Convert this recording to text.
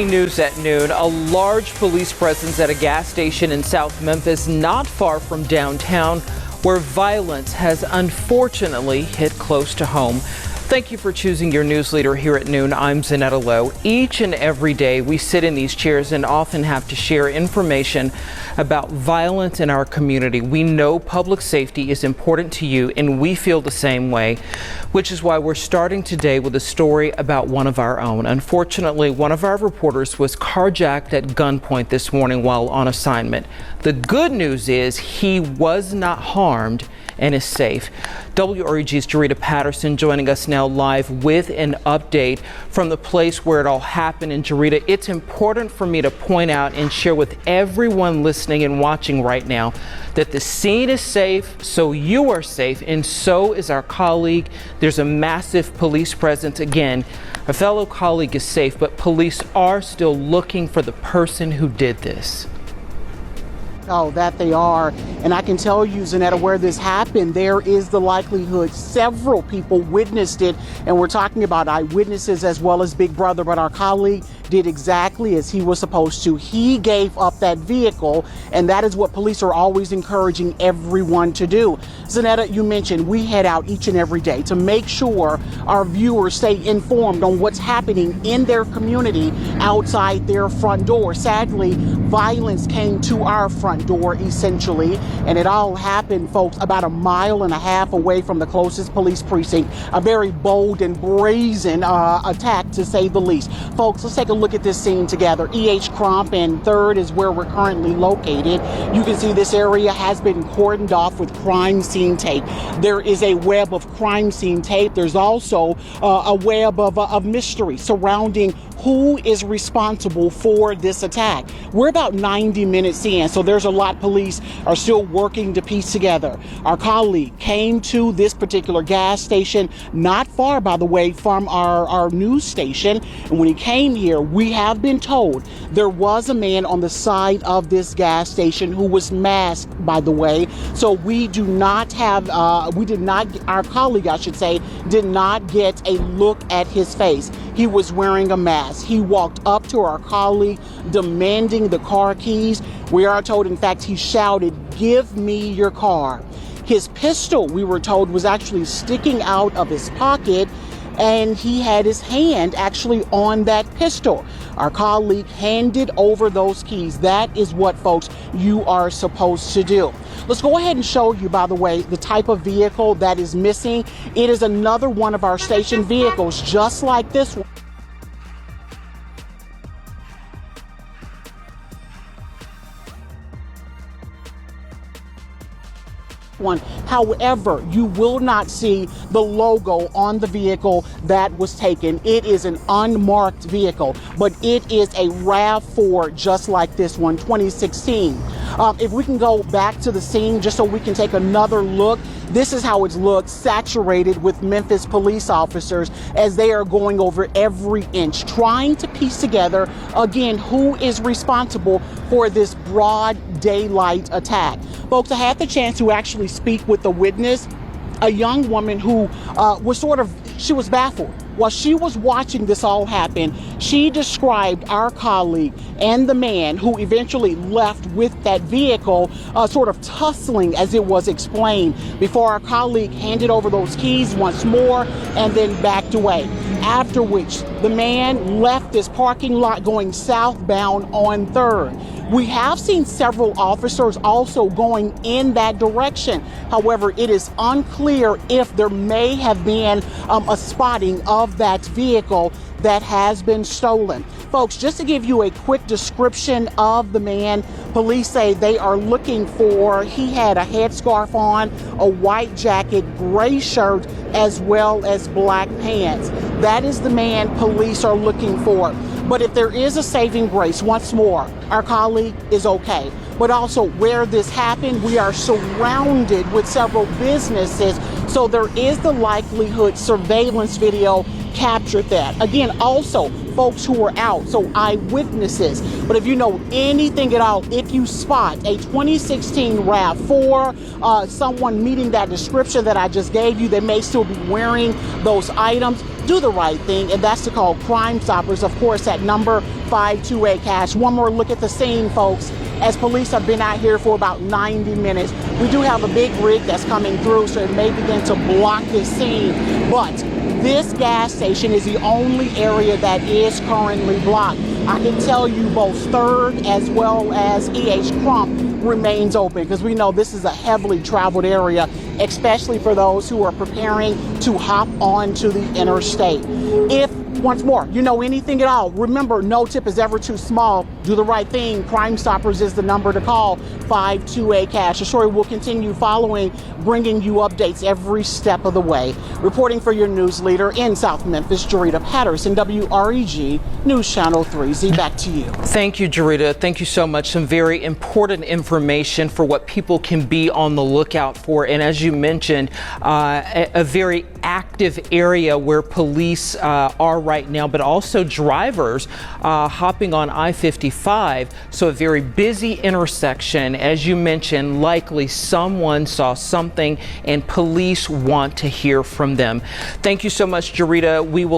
News at noon. A large police presence at a gas station in South Memphis, not far from downtown, where violence has unfortunately hit close to home. Thank you for choosing your news leader here at noon. I'm Zanetta Lowe. Each and every day we sit in these chairs and often have to share information about violence in our community. We know public safety is important to you, and we feel the same way, which is why we're starting today with a story about one of our own. Unfortunately, one of our reporters was carjacked at gunpoint this morning while on assignment. The good news is he was not harmed and is safe. WREG's Jarita Patterson joining us now live with an update from the place where it all happened. And Jarita, it's important for me to point out and share with everyone listening and watching right now that the scene is safe, so you are safe, and so is our colleague. There's a massive police presence. Again, a fellow colleague is safe, but police are still looking for the person who did this. Oh, that they are. And I can tell you, Zanetta, where this happened, there is the likelihood several people witnessed it. And we're talking about eyewitnesses as well as Big Brother. But our colleague did exactly as he was supposed to. He gave up that vehicle. And that is what police are always encouraging everyone to do. Zanetta, you mentioned we head out each and every day to make sure our viewers stay informed on what's happening in their community outside their front door. Sadly, violence came to our front door essentially, and it all happened, folks, about 1.5 miles away from the closest police precinct. A very bold and brazen attack, to say the least. Folks, let's take a look at this scene together. E.H. Crump and 3rd is where we're currently located. You can see this area has been cordoned off with crime scene tape. There is a web of crime scene tape. There's also a web of mystery surrounding who is responsible for this attack. We're about 90 minutes in, so there's a lot police are still working to piece together. Our colleague came to this particular gas station, not far, by the way, from our news station. And when he came here, we have been told there was a man on the side of this gas station who was masked, by the way. So we do not have, our colleague, I should say, did not get a look at his face. He was wearing a mask. He walked up to our colleague demanding the car keys. We are told, in fact, he shouted, "Give me your car." His pistol, we were told, was actually sticking out of his pocket, and he had his hand actually on that pistol. Our colleague handed over those keys. That is what, folks, you are supposed to do. Let's go ahead and show you, by the way, the type of vehicle that is missing. It is another one of our station vehicles, just like this one. However, you will not see the logo on the vehicle that was taken. It is an unmarked vehicle, but it is a RAV4 just like this one, 2016. If we can go back to the scene just so we can take another look. This is how it's looked, saturated with Memphis police officers as they are going over every inch, trying to piece together, again, who is responsible for this broad daylight attack. Folks, I had the chance to actually speak with the witness, a young woman who she was baffled. While she was watching this all happen, she described our colleague and the man who eventually left with that vehicle sort of tussling, as it was explained, before our colleague handed over those keys once more and then backed away. After which, the man left this parking lot going southbound on 3rd. We have seen several officers also going in that direction. However, it is unclear if there may have been a spotting of that vehicle that has been stolen. Folks, just to give you a quick description of the man, police say they are looking for, he had a headscarf on, a white jacket, gray shirt, as well as black pants. That is the man police are looking for. But if there is a saving grace, once more, our colleague is okay. But also where this happened, we are surrounded with several businesses. So there is the likelihood surveillance video captured that. Again, also folks who were out, so eyewitnesses. But if you know anything at all, if you spot a 2016 RAV4, someone meeting that description that I just gave you, they may still be wearing those items, do the right thing, and that's to call Crime Stoppers, of course, at number 528-CASH. One more look at the scene, folks, as police have been out here for about 90 minutes. We do have a big rig that's coming through, so it may begin to block this scene, but this gas station is the only area that is currently blocked. I can tell you both 3rd as well as E.H. Crump remains open, because we know this is a heavily traveled area, especially for those who are preparing to hop onto the interstate. If, once more, you know anything at all, remember, no tip is ever too small. Do the right thing. Crime Stoppers is the number to call, 528-CASH. The story will continue following, bringing you updates every step of the way. Reporting for your news leader in South Memphis, Jarita Patterson, WREG News Channel 3. Z, back to you. Thank you, Jarita. Thank you so much. Some very important information for what people can be on the lookout for. And as you mentioned, a very active area where police are right now, but also drivers hopping on I-55. So a very busy intersection. As you mentioned, likely someone saw something and police want to hear from them. Thank you so much, Jarita. We will